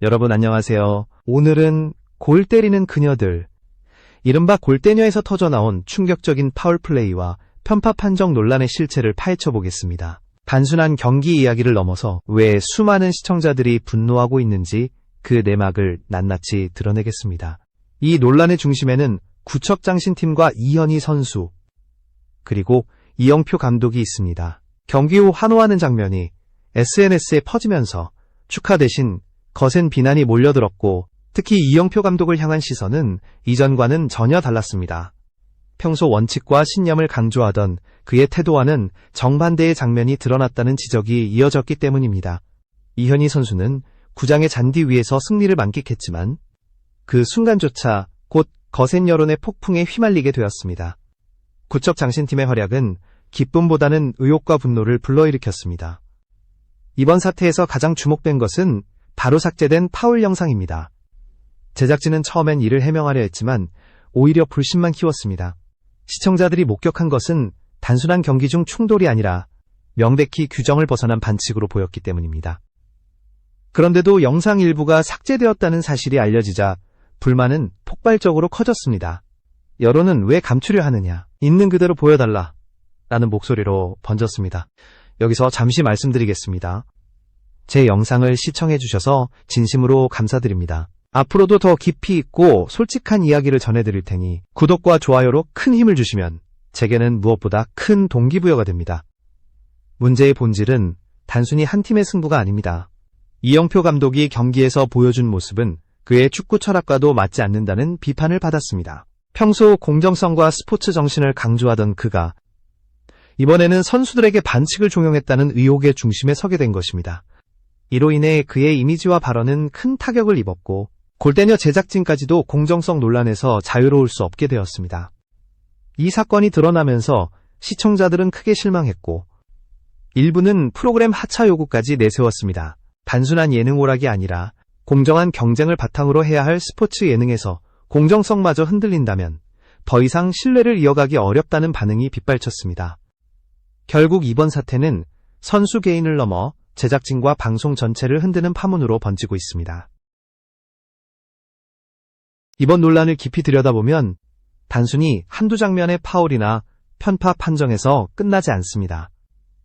여러분 안녕하세요. 오늘은 골 때리는 그녀들, 이른바 골대녀에서 터져나온 충격적인 파울플레이와 편파 판정 논란의 실체를 파헤쳐 보겠습니다. 단순한 경기 이야기를 넘어서 왜 수많은 시청자들이 분노하고 있는지 그 내막을 낱낱이 드러내겠습니다. 이 논란의 중심에는 구척장신팀과 이현희 선수, 그리고 이영표 감독이 있습니다. 경기 후 환호하는 장면이 SNS에 퍼지면서 축하 대신 거센 비난이 몰려들었고, 특히 이영표 감독을 향한 시선은 이전과는 전혀 달랐습니다. 평소 원칙과 신념을 강조하던 그의 태도와는 정반대의 장면이 드러났다는 지적이 이어졌기 때문입니다. 이현희 선수는 구장의 잔디 위에서 승리를 만끽했지만 그 순간조차 곧 거센 여론의 폭풍에 휘말리게 되었습니다. 구척장신팀의 활약은 기쁨보다는 의혹과 분노를 불러일으켰습니다. 이번 사태에서 가장 주목된 것은 바로 삭제된 파울 영상입니다. 제작진은 처음엔 이를 해명하려 했지만 오히려 불신만 키웠습니다. 시청자들이 목격한 것은 단순한 경기 중 충돌이 아니라 명백히 규정을 벗어난 반칙으로 보였기 때문입니다. 그런데도 영상 일부가 삭제되었다는 사실이 알려지자 불만은 폭발적으로 커졌습니다. 여론은 왜 감추려 하느냐, 있는 그대로 보여달라 라는 목소리로 번졌습니다. 여기서 잠시 말씀드리겠습니다. 제 영상을 시청해주셔서 진심으로 감사드립니다. 앞으로도 더 깊이 있고 솔직한 이야기를 전해드릴 테니 구독과 좋아요로 큰 힘을 주시면 제게는 무엇보다 큰 동기부여가 됩니다. 문제의 본질은 단순히 한 팀의 승부가 아닙니다. 이영표 감독이 경기에서 보여준 모습은 그의 축구 철학과도 맞지 않는다는 비판을 받았습니다. 평소 공정성과 스포츠 정신을 강조하던 그가 이번에는 선수들에게 반칙을 종용했다는 의혹의 중심에 서게 된 것입니다. 이로 인해 그의 이미지와 발언은 큰 타격을 입었고, 골대녀 제작진까지도 공정성 논란에서 자유로울 수 없게 되었습니다. 이 사건이 드러나면서 시청자들은 크게 실망했고, 일부는 프로그램 하차 요구까지 내세웠습니다. 단순한 예능 오락이 아니라 공정한 경쟁을 바탕으로 해야 할 스포츠 예능에서 공정성마저 흔들린다면 더 이상 신뢰를 이어가기 어렵다는 반응이 빗발쳤습니다. 결국 이번 사태는 선수 개인을 넘어 제작진과 방송 전체를 흔드는 파문으로 번지고 있습니다. 이번 논란을 깊이 들여다보면 단순히 한두 장면의 파울이나 편파 판정에서 끝나지 않습니다.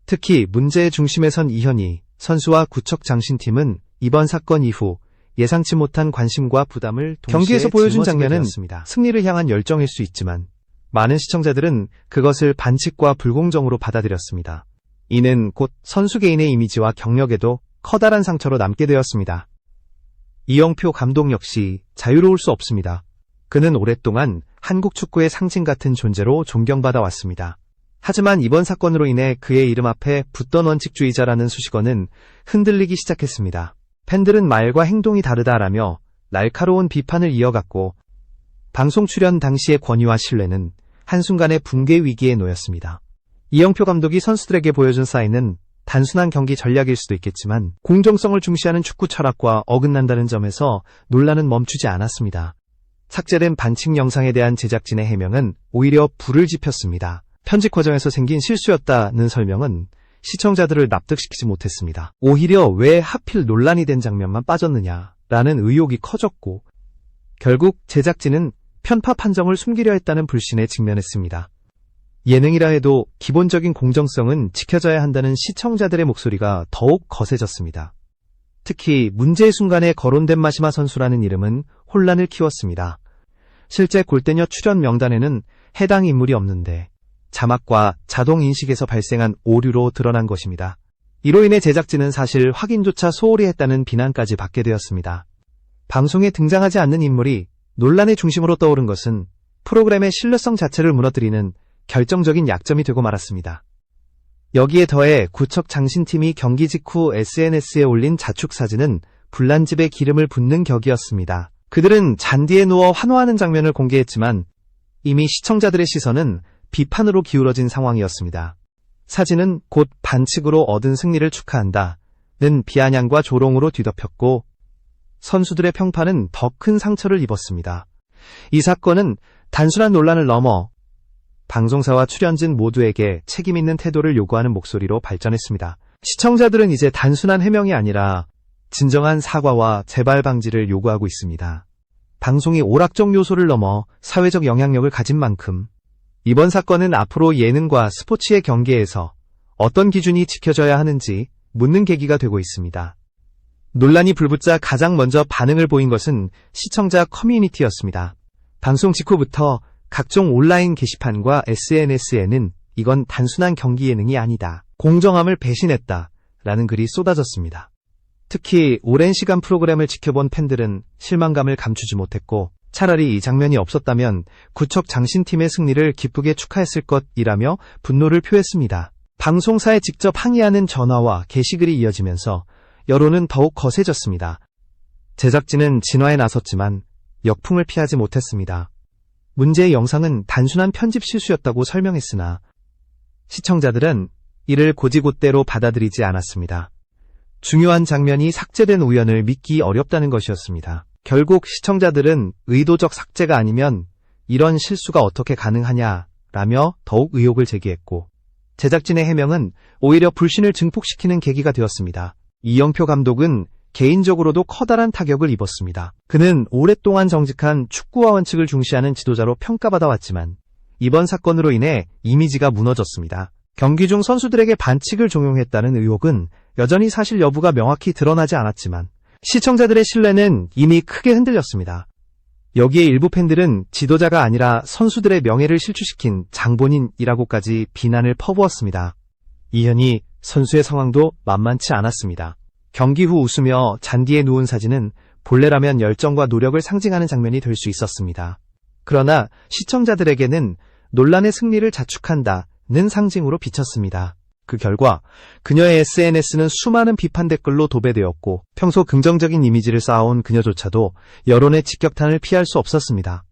특히 문제의 중심에 선 이현희 선수와 구척장신팀은 이번 사건 이후 예상치 못한 관심과 부담을 경기에서 보여준 장면은 승리를 향한 열정일 수 있지만 많은 시청자들은 그것을 반칙과 불공정으로 받아들였습니다. 이는 곧 선수 개인의 이미지와 경력에도 커다란 상처로 남게 되었습니다. 이영표 감독 역시 자유로울 수 없습니다. 그는 오랫동안 한국 축구의 상징 같은 존재로 존경받아 왔습니다. 하지만 이번 사건으로 인해 그의 이름 앞에 붙던 원칙주의자라는 수식어는 흔들리기 시작했습니다. 팬들은 말과 행동이 다르다라며 날카로운 비판을 이어갔고, 방송 출연 당시의 권위와 신뢰는 한순간에 붕괴 위기에 놓였습니다. 이영표 감독이 선수들에게 보여준 사인은 단순한 경기 전략일 수도 있겠지만 공정성을 중시하는 축구 철학과 어긋난다는 점에서 논란은 멈추지 않았습니다. 삭제된 반칙 영상에 대한 제작진의 해명은 오히려 불을 지폈습니다. 편집 과정에서 생긴 실수였다는 설명은 시청자들을 납득시키지 못했습니다. 오히려 왜 하필 논란이 된 장면만 빠졌느냐라는 의혹이 커졌고, 결국 제작진은 편파 판정을 숨기려 했다는 불신에 직면했습니다. 예능이라 해도 기본적인 공정성은 지켜져야 한다는 시청자들의 목소리가 더욱 거세졌습니다. 특히 문제의 순간에 거론된 마시마 선수라는 이름은 혼란을 키웠습니다. 실제 골대녀 출연 명단에는 해당 인물이 없는데 자막과 자동 인식에서 발생한 오류로 드러난 것입니다. 이로 인해 제작진은 사실 확인조차 소홀히 했다는 비난까지 받게 되었습니다. 방송에 등장하지 않는 인물이 논란의 중심으로 떠오른 것은 프로그램의 신뢰성 자체를 무너뜨리는 결정적인 약점이 되고 말았습니다. 여기에 더해 구척장신팀이 경기 직후 SNS에 올린 자축 사진은 불난집에 기름을 붓는 격이었습니다. 그들은 잔디에 누워 환호하는 장면을 공개했지만 이미 시청자들의 시선은 비판으로 기울어진 상황이었습니다. 사진은 곧 반칙으로 얻은 승리를 축하한다는 비아냥과 조롱으로 뒤덮였고, 선수들의 평판은 더 큰 상처를 입었습니다. 이 사건은 단순한 논란을 넘어 방송사와 출연진 모두에게 책임있는 태도를 요구하는 목소리로 발전했습니다. 시청자들은 이제 단순한 해명이 아니라 진정한 사과와 재발 방지를 요구하고 있습니다. 방송이 오락적 요소를 넘어 사회적 영향력을 가진 만큼 이번 사건은 앞으로 예능과 스포츠의 경계에서 어떤 기준이 지켜져야 하는지 묻는 계기가 되고 있습니다. 논란이 불붙자 가장 먼저 반응을 보인 것은 시청자 커뮤니티였습니다. 방송 직후부터 각종 온라인 게시판과 SNS에는 이건 단순한 경기 예능이 아니다, 공정함을 배신했다 라는 글이 쏟아졌습니다. 특히 오랜 시간 프로그램을 지켜본 팬들은 실망감을 감추지 못했고 차라리 이 장면이 없었다면 구척 장신팀의 승리를 기쁘게 축하했을 것이라며 분노를 표했습니다. 방송사에 직접 항의하는 전화와 게시글이 이어지면서 여론은 더욱 거세졌습니다. 제작진은 진화에 나섰지만 역풍을 피하지 못했습니다. 문제의 영상은 단순한 편집 실수였다고 설명했으나 시청자들은 이를 곧이곧대로 받아들이지 않았습니다. 중요한 장면이 삭제된 우연을 믿기 어렵다는 것이었습니다. 결국 시청자들은 의도적 삭제가 아니면 이런 실수가 어떻게 가능하냐라며 더욱 의혹을 제기했고 제작진의 해명은 오히려 불신을 증폭시키는 계기가 되었습니다. 이영표 감독은 개인적으로도 커다란 타격을 입었습니다. 그는 오랫동안 정직한 축구와 원칙을 중시하는 지도자로 평가받아왔지만 이번 사건으로 인해 이미지가 무너졌습니다. 경기 중 선수들에게 반칙을 종용했다는 의혹은 여전히 사실 여부가 명확히 드러나지 않았지만 시청자들의 신뢰는 이미 크게 흔들렸습니다. 여기에 일부 팬들은 지도자가 아니라 선수들의 명예를 실추시킨 장본인이라고까지 비난을 퍼부었습니다. 이현희 선수의 상황도 만만치 않았습니다. 경기 후 웃으며 잔디에 누운 사진은 본래라면 열정과 노력을 상징하는 장면이 될 수 있었습니다. 그러나 시청자들에게는 논란의 승리를 자축한다는 상징으로 비쳤습니다. 그 결과 그녀의 SNS는 수많은 비판 댓글로 도배되었고 평소 긍정적인 이미지를 쌓아온 그녀조차도 여론의 직격탄을 피할 수 없었습니다.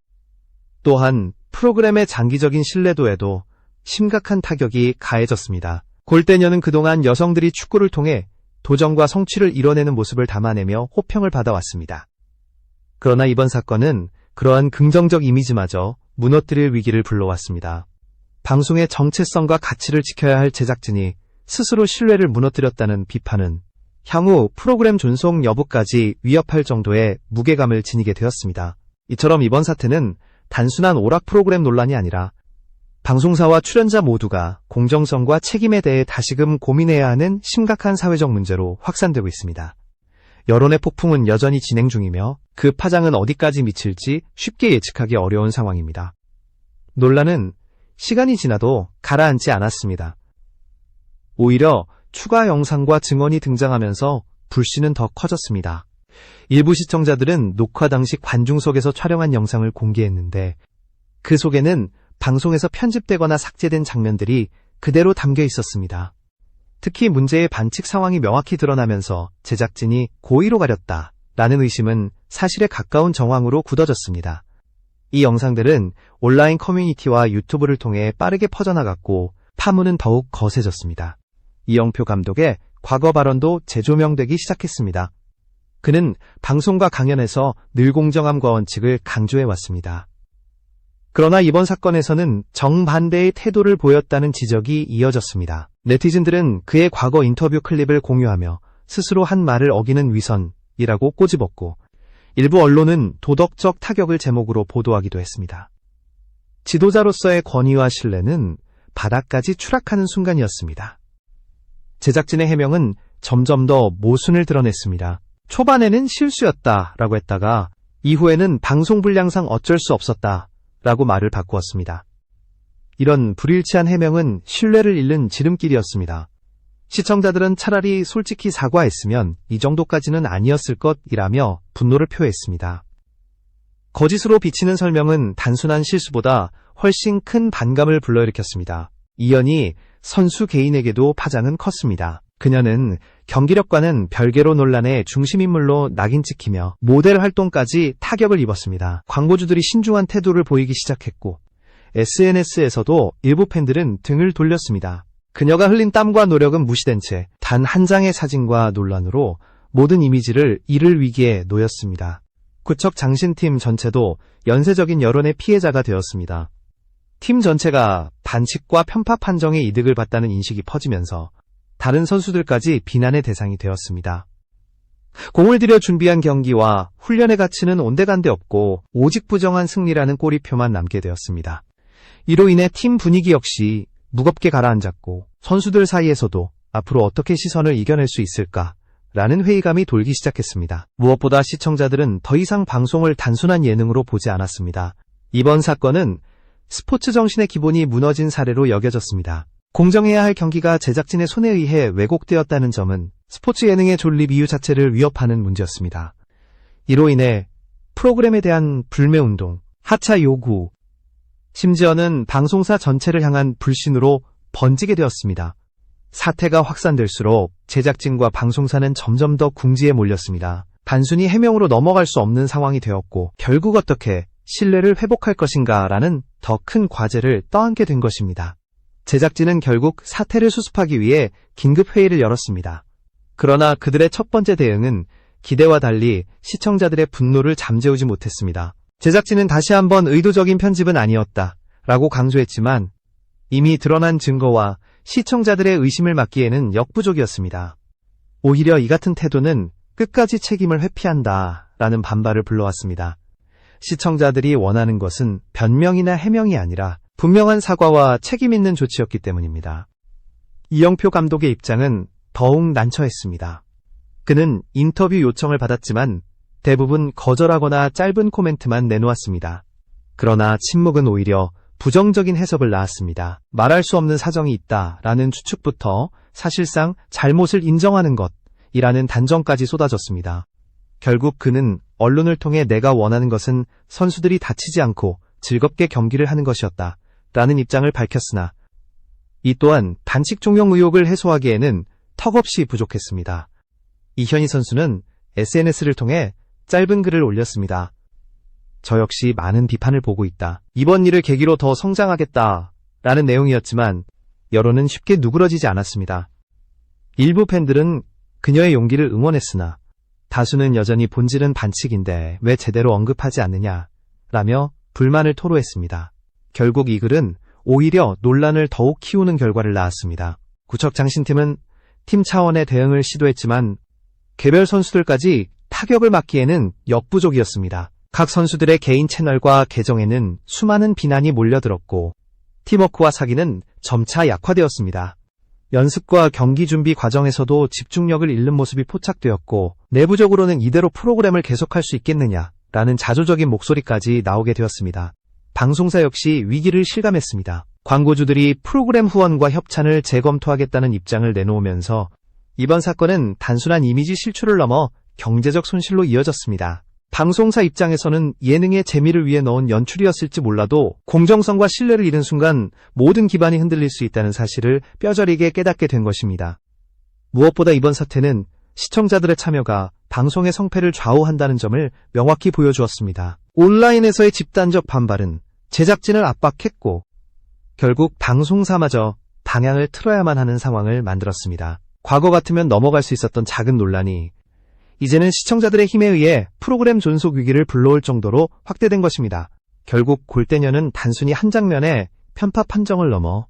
또한 프로그램의 장기적인 신뢰도에도 심각한 타격이 가해졌습니다. 골대녀는 그동안 여성들이 축구를 통해 도전과 성취를 이뤄내는 모습을 담아내며 호평을 받아왔습니다. 그러나 이번 사건은 그러한 긍정적 이미지마저 무너뜨릴 위기를 불러왔습니다. 방송의 정체성과 가치를 지켜야 할 제작진이 스스로 신뢰를 무너뜨렸다는 비판은 향후 프로그램 존속 여부까지 위협할 정도의 무게감을 지니게 되었습니다. 이처럼 이번 사태는 단순한 오락 프로그램 논란이 아니라 방송사와 출연자 모두가 공정성과 책임에 대해 다시금 고민해야 하는 심각한 사회적 문제로 확산되고 있습니다. 여론의 폭풍은 여전히 진행 중이며 그 파장은 어디까지 미칠지 쉽게 예측하기 어려운 상황입니다. 논란은 시간이 지나도 가라앉지 않았습니다. 오히려 추가 영상과 증언이 등장하면서 불씨는 더 커졌습니다. 일부 시청자들은 녹화 당시 관중석에서 촬영한 영상을 공개했는데 그 속에는 방송에서 편집되거나 삭제된 장면들이 그대로 담겨 있었습니다. 특히 문제의 반칙 상황이 명확히 드러나면서 제작진이 고의로 가렸다라는 의심은 사실에 가까운 정황으로 굳어졌습니다. 이 영상들은 온라인 커뮤니티와 유튜브를 통해 빠르게 퍼져나갔고 파문은 더욱 거세졌습니다. 이영표 감독의 과거 발언도 재조명되기 시작했습니다. 그는 방송과 강연에서 늘 공정함과 원칙을 강조해왔습니다. 그러나 이번 사건에서는 정반대의 태도를 보였다는 지적이 이어졌습니다. 네티즌들은 그의 과거 인터뷰 클립을 공유하며 스스로 한 말을 어기는 위선이라고 꼬집었고 일부 언론은 도덕적 타격을 제목으로 보도하기도 했습니다. 지도자로서의 권위와 신뢰는 바닥까지 추락하는 순간이었습니다. 제작진의 해명은 점점 더 모순을 드러냈습니다. 초반에는 실수였다라고 했다가 이후에는 방송 불량상 어쩔 수 없었다라고 말을 바꾸었습니다. 이런 불일치한 해명은 신뢰를 잃는 지름길이었습니다. 시청자들은 차라리 솔직히 사과했으면 이 정도까지는 아니었을 것이라며 분노를 표했습니다. 거짓으로 비치는 설명은 단순한 실수보다 훨씬 큰 반감을 불러일으켰습니다. 이연희 선수 개인에게도 파장은 컸습니다. 그녀는 경기력과는 별개로 논란의 중심인물로 낙인 찍히며 모델 활동까지 타격을 입었습니다. 광고주들이 신중한 태도를 보이기 시작했고 SNS에서도 일부 팬들은 등을 돌렸습니다. 그녀가 흘린 땀과 노력은 무시된 채 단 한 장의 사진과 논란으로 모든 이미지를 잃을 위기에 놓였습니다. 구척 장신팀 전체도 연쇄적인 여론의 피해자가 되었습니다. 팀 전체가 반칙과 편파 판정의 이득을 봤다는 인식이 퍼지면서 다른 선수들까지 비난의 대상이 되었습니다. 공을 들여 준비한 경기와 훈련의 가치는 온데간데 없고 오직 부정한 승리라는 꼬리표만 남게 되었습니다. 이로 인해 팀 분위기 역시 무겁게 가라앉았고 선수들 사이에서도 앞으로 어떻게 시선을 이겨낼 수 있을까라는 회의감이 돌기 시작했습니다. 무엇보다 시청자들은 더 이상 방송을 단순한 예능으로 보지 않았습니다. 이번 사건은 스포츠 정신의 기본이 무너진 사례로 여겨졌습니다. 공정해야 할 경기가 제작진의 손에 의해 왜곡되었다는 점은 스포츠 예능의 존립 이유 자체를 위협하는 문제였습니다. 이로 인해 프로그램에 대한 불매운동, 하차 요구, 심지어는 방송사 전체를 향한 불신으로 번지게 되었습니다. 사태가 확산될수록 제작진과 방송사는 점점 더 궁지에 몰렸습니다. 단순히 해명으로 넘어갈 수 없는 상황이 되었고 결국 어떻게 신뢰를 회복할 것인가라는 더 큰 과제를 떠안게 된 것입니다. 제작진은 결국 사태를 수습하기 위해 긴급회의를 열었습니다. 그러나 그들의 첫 번째 대응은 기대와 달리 시청자들의 분노를 잠재우지 못했습니다. 제작진은 다시 한번 의도적인 편집은 아니었다 라고 강조했지만 이미 드러난 증거와 시청자들의 의심을 막기에는 역부족이었습니다. 오히려 이 같은 태도는 끝까지 책임을 회피한다 라는 반발을 불러왔습니다. 시청자들이 원하는 것은 변명이나 해명이 아니라 분명한 사과와 책임 있는 조치였기 때문입니다. 이영표 감독의 입장은 더욱 난처했습니다. 그는 인터뷰 요청을 받았지만 대부분 거절하거나 짧은 코멘트만 내놓았습니다. 그러나 침묵은 오히려 부정적인 해석을 낳았습니다. 말할 수 없는 사정이 있다라는 추측부터 사실상 잘못을 인정하는 것이라는 단정까지 쏟아졌습니다. 결국 그는 언론을 통해 내가 원하는 것은 선수들이 다치지 않고 즐겁게 경기를 하는 것이었다 라는 입장을 밝혔으나 이 또한 반칙 종용 의혹을 해소하기에는 턱없이 부족했습니다. 이현희 선수는 SNS를 통해 짧은 글을 올렸습니다. 저 역시 많은 비판을 보고 있다. 이번 일을 계기로 더 성장하겠다 라는 내용이었지만 여론은 쉽게 누그러지지 않았습니다. 일부 팬들은 그녀의 용기를 응원했으나 다수는 여전히 본질은 반칙인데 왜 제대로 언급하지 않느냐 라며 불만을 토로했습니다. 결국 이 글은 오히려 논란을 더욱 키우는 결과를 낳았습니다. 구척장신팀은 팀 차원의 대응을 시도했지만 개별 선수들까지 타격을 막기에는 역부족이었습니다. 각 선수들의 개인 채널과 계정에는 수많은 비난이 몰려들었고 팀워크와 사기는 점차 약화되었습니다. 연습과 경기 준비 과정에서도 집중력을 잃는 모습이 포착되었고 내부적으로는 이대로 프로그램을 계속할 수 있겠느냐라는 자조적인 목소리까지 나오게 되었습니다. 방송사 역시 위기를 실감했습니다. 광고주들이 프로그램 후원과 협찬을 재검토하겠다는 입장을 내놓으면서 이번 사건은 단순한 이미지 실추를 넘어 경제적 손실로 이어졌습니다. 방송사 입장에서는 예능의 재미를 위해 넣은 연출이었을지 몰라도 공정성과 신뢰를 잃은 순간 모든 기반이 흔들릴 수 있다는 사실을 뼈저리게 깨닫게 된 것입니다. 무엇보다 이번 사태는 시청자들의 참여가 방송의 성패를 좌우한다는 점을 명확히 보여주었습니다. 온라인에서의 집단적 반발은 제작진을 압박했고 결국 방송사마저 방향을 틀어야만 하는 상황을 만들었습니다. 과거 같으면 넘어갈 수 있었던 작은 논란이 이제는 시청자들의 힘에 의해 프로그램 존속 위기를 불러올 정도로 확대된 것입니다. 결국 골대녀는 단순히 한 장면의 편파 판정을 넘어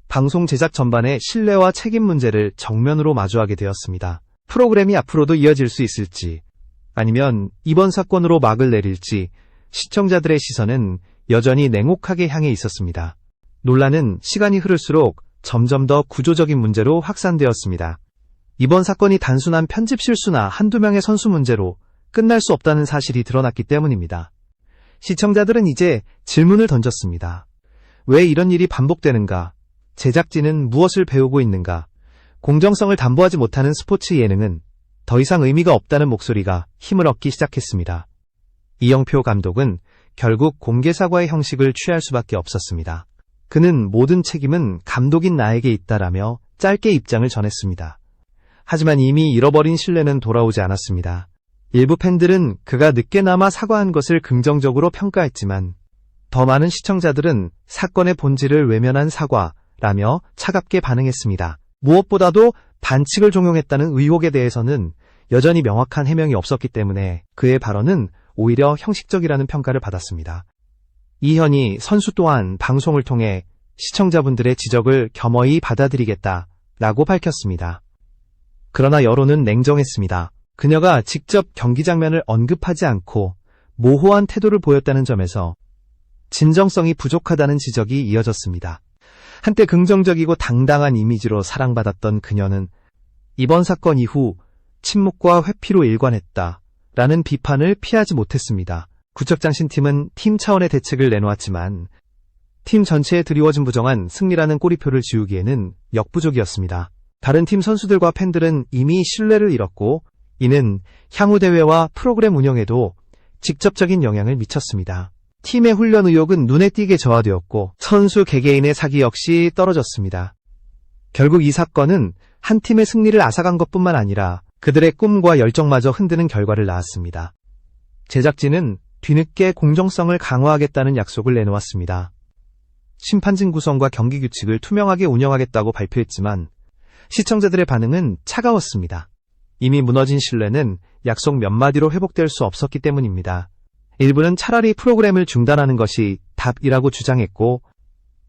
방송 제작 전반의 신뢰와 책임 문제를 정면으로 마주하게 되었습니다. 프로그램이 앞으로도 이어질 수 있을지 아니면 이번 사건으로 막을 내릴지 시청자들의 시선은 여전히 냉혹하게 향해 있었습니다. 논란은 시간이 흐를수록 점점 더 구조적인 문제로 확산되었습니다. 이번 사건이 단순한 편집 실수나 한두 명의 선수 문제로 끝날 수 없다는 사실이 드러났기 때문입니다. 시청자들은 이제 질문을 던졌습니다. 왜 이런 일이 반복되는가? 제작진은 무엇을 배우고 있는가? 공정성을 담보하지 못하는 스포츠 예능은 더 이상 의미가 없다는 목소리가 힘을 얻기 시작했습니다. 이영표 감독은 결국 공개 사과의 형식을 취할 수밖에 없었습니다. 그는 모든 책임은 감독인 나에게 있다라며 짧게 입장을 전했습니다. 하지만 이미 잃어버린 신뢰는 돌아오지 않았습니다. 일부 팬들은 그가 늦게나마 사과한 것을 긍정적으로 평가했지만 더 많은 시청자들은 사건의 본질을 외면한 사과라며 차갑게 반응했습니다. 무엇보다도 반칙을 종용했다는 의혹에 대해서는 여전히 명확한 해명이 없었기 때문에 그의 발언은 오히려 형식적이라는 평가를 받았습니다. 이현희 선수 또한 방송을 통해 시청자분들의 지적을 겸허히 받아들이겠다라고 밝혔습니다. 그러나 여론은 냉정했습니다. 그녀가 직접 경기 장면을 언급하지 않고 모호한 태도를 보였다는 점에서 진정성이 부족하다는 지적이 이어졌습니다. 한때 긍정적이고 당당한 이미지로 사랑받았던 그녀는 이번 사건 이후 침묵과 회피로 일관했다라는 비판을 피하지 못했습니다. 구척장신팀은 팀 차원의 대책을 내놓았지만 팀 전체에 드리워진 부정한 승리라는 꼬리표를 지우기에는 역부족이었습니다. 다른 팀 선수들과 팬들은 이미 신뢰를 잃었고 이는 향후 대회와 프로그램 운영에도 직접적인 영향을 미쳤습니다. 팀의 훈련 의욕은 눈에 띄게 저하되었고 선수 개개인의 사기 역시 떨어졌습니다. 결국 이 사건은 한 팀의 승리를 앗아간 것뿐만 아니라 그들의 꿈과 열정마저 흔드는 결과를 낳았습니다. 제작진은 뒤늦게 공정성을 강화하겠다는 약속을 내놓았습니다. 심판진 구성과 경기 규칙을 투명하게 운영하겠다고 발표했지만 시청자들의 반응은 차가웠습니다. 이미 무너진 신뢰는 약속 몇 마디로 회복될 수 없었기 때문입니다. 일부는 차라리 프로그램을 중단하는 것이 답이라고 주장했고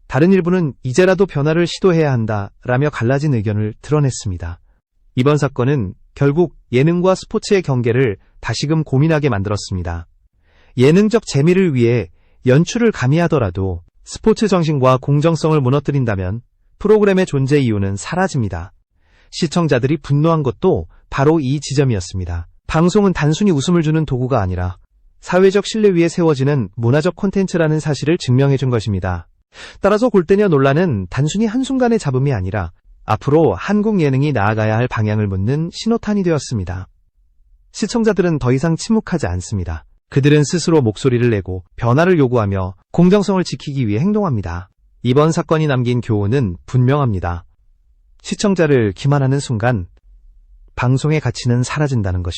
다른 일부는 이제라도 변화를 시도해야 한다라며 갈라진 의견을 드러냈습니다. 이번 사건은 결국 예능과 스포츠의 경계를 다시금 고민하게 만들었습니다. 예능적 재미를 위해 연출을 가미하더라도 스포츠 정신과 공정성을 무너뜨린다면 프로그램의 존재 이유는 사라집니다. 시청자들이 분노한 것도 바로 이 지점이었습니다. 방송은 단순히 웃음을 주는 도구가 아니라 사회적 신뢰 위에 세워지는 문화적 콘텐츠라는 사실을 증명해준 것입니다. 따라서 골대녀 논란은 단순히 한순간의 잡음이 아니라 앞으로 한국 예능이 나아가야 할 방향을 묻는 신호탄이 되었습니다. 시청자들은 더 이상 침묵하지 않습니다. 그들은 스스로 목소리를 내고 변화를 요구하며 공정성을 지키기 위해 행동합니다. 이번 사건이 남긴 교훈은 분명합니다. 시청자를 기만하는 순간 방송의 가치는 사라진다는 것입니다.